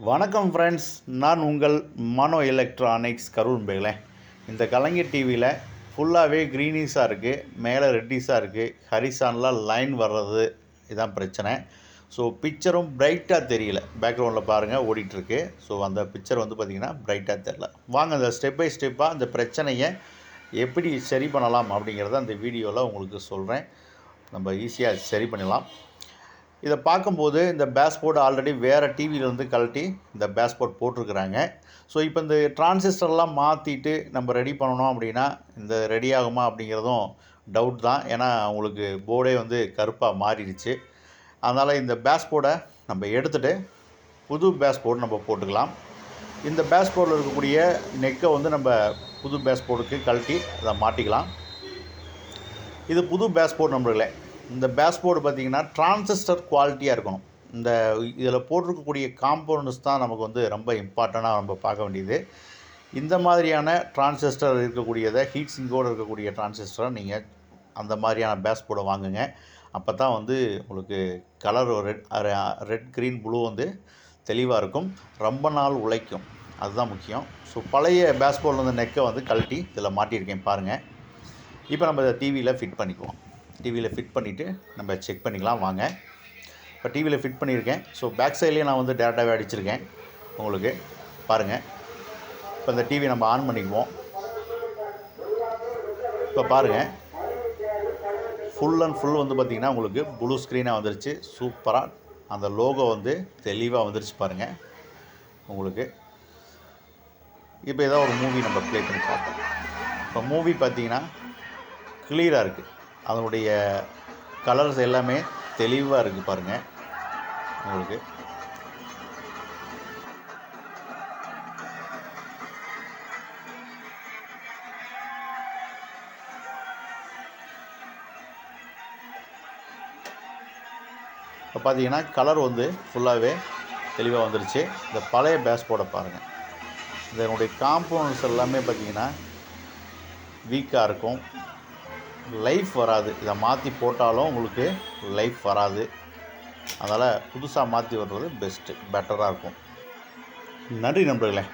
வணக்கம் ஃப்ரெண்ட்ஸ், நான் உங்கள் மனோ எலக்ட்ரானிக்ஸ் கரூர் பேங்களேன். இந்த கலைஞர் டிவியில் ஃபுல்லாகவே க்ரீனிஸாக இருக்குது, மேலே ரெட்டிஸாக இருக்குது, ஹரிசான்லாம் லைன் வர்றது இதுதான் பிரச்சனை. ஸோ பிக்சரும் பிரைட்டாக தெரியல. பேக்ரவுண்டில் பாருங்கள் ஓடிட்டுருக்கு. ஸோ அந்த பிக்சர் வந்து பார்த்திங்கன்னா பிரைட்டாக தெரியல. வாங்க அந்த ஸ்டெப் பை ஸ்டெப்பாக அந்த பிரச்சனையை எப்படி சரி பண்ணலாம் அப்படிங்கிறத அந்த வீடியோவில் உங்களுக்கு சொல்கிறேன். நம்ம ஈஸியாக சரி பண்ணலாம். இதை பார்க்கும்போது இந்த பேஸ்போர்டு ஆல்ரெடி வேறு டிவியிலேருந்து கழட்டி இந்த பேஸ்போர்ட் போட்டிருக்கிறாங்க. ஸோ இப்போ இந்த டிரான்சிஸ்டர்லாம் மாற்றிட்டு நம்ம ரெடி பண்ணணும் அப்படின்னா இந்த ரெடி ஆகுமா அப்படிங்கிறதும் டவுட் தான். ஏன்னா உங்களுக்கு போர்டே வந்து கருப்பாக மாறிடுச்சு. அதனால் இந்த பேஸ்போர்டை நம்ம எடுத்துகிட்டு புது பேஸ்போர்டு நம்ம போட்டுக்கலாம். இந்த பேஸ்போர்டில் இருக்கக்கூடிய நெக்கை வந்து நம்ம புது பேஸ்போர்டுக்கு கழட்டி அதை மாட்டிக்கலாம். இது புது பேஸ்போர்டு நம்பர்களே. இந்த பேஸ்போர்டு பார்த்திங்கன்னா டிரான்சிஸ்டர் குவாலிட்டியாக இருக்கணும். இந்த இதில் போட்டிருக்கக்கூடிய காம்பவுண்ட்ஸ் தான் நமக்கு வந்து ரொம்ப இம்பார்ட்டண்ட்டாக நம்ம பார்க்க வேண்டியது. இந்த மாதிரியான டிரான்சிஸ்டர் இருக்கக்கூடியதை ஹீட் சிங்கோடு இருக்கக்கூடிய டிரான்சிஸ்டரை நீங்கள் அந்த மாதிரியான பேஸ்போர்டை வாங்குங்க. அப்போ தான் வந்து உங்களுக்கு கலர் ரெட் க்ரீன் ப்ளூ வந்து தெளிவாக இருக்கும், ரொம்ப நாள் உழைக்கும். அதுதான் முக்கியம். ஸோ பழைய பேஸ்போர்டில் வந்து நெக்கை வந்து கழட்டி இதில் மாட்டியிருக்கேன் பாருங்கள். இப்போ நம்ம இதை டிவியில் ஃபிட் பண்ணிக்குவோம். டிவியில் ஃபிட் பண்ணிவிட்டு நம்ம செக் பண்ணிக்கலாம் வாங்க. இப்போ டிவியில் ஃபிட் பண்ணியிருக்கேன். ஸோ பேக் சைட்லேயே நான் வந்து டேரெக்டாகவே அடிச்சிருக்கேன் உங்களுக்கு பாருங்கள். இப்போ இந்த டிவி நம்ம ஆன் பண்ணிக்குவோம். இப்போ பாருங்கள், ஃபுல் அண்ட் ஃபுல் வந்து பார்த்திங்கன்னா உங்களுக்கு ப்ளூ ஸ்க்ரீனாக வந்துருச்சு. சூப்பராக அந்த லோகோ வந்து தெளிவாக வந்துருச்சு பாருங்கள் உங்களுக்கு. இப்போ ஏதாவது ஒரு மூவி நம்ம ப்ளே பண்ணி பார்ப்போம். இப்போ மூவி பார்த்திங்கன்னா கிளியராக இருக்குது. அதனுடைய கலர்ஸ் எல்லாமே தெளிவாக இருக்குது பாருங்கள் உங்களுக்கு. இப்போ பார்த்தீங்கன்னா கலர் வந்து ஃபுல்லாகவே தெளிவாக வந்துருச்சு. இந்த பழைய பேஸ்போர்டை பாருங்கள். இதனுடைய காம்பவுண்ட்ஸ் எல்லாமே பார்த்திங்கன்னா வீக்காக இருக்கும், லைஃப் வராது. இதை மாற்றி போட்டாலும் உங்களுக்கு லைஃப் வராது. அதனால் புதுசாக மாற்றி வர்றது பெட்டராக இருக்கும். நன்றி நண்பர்களே.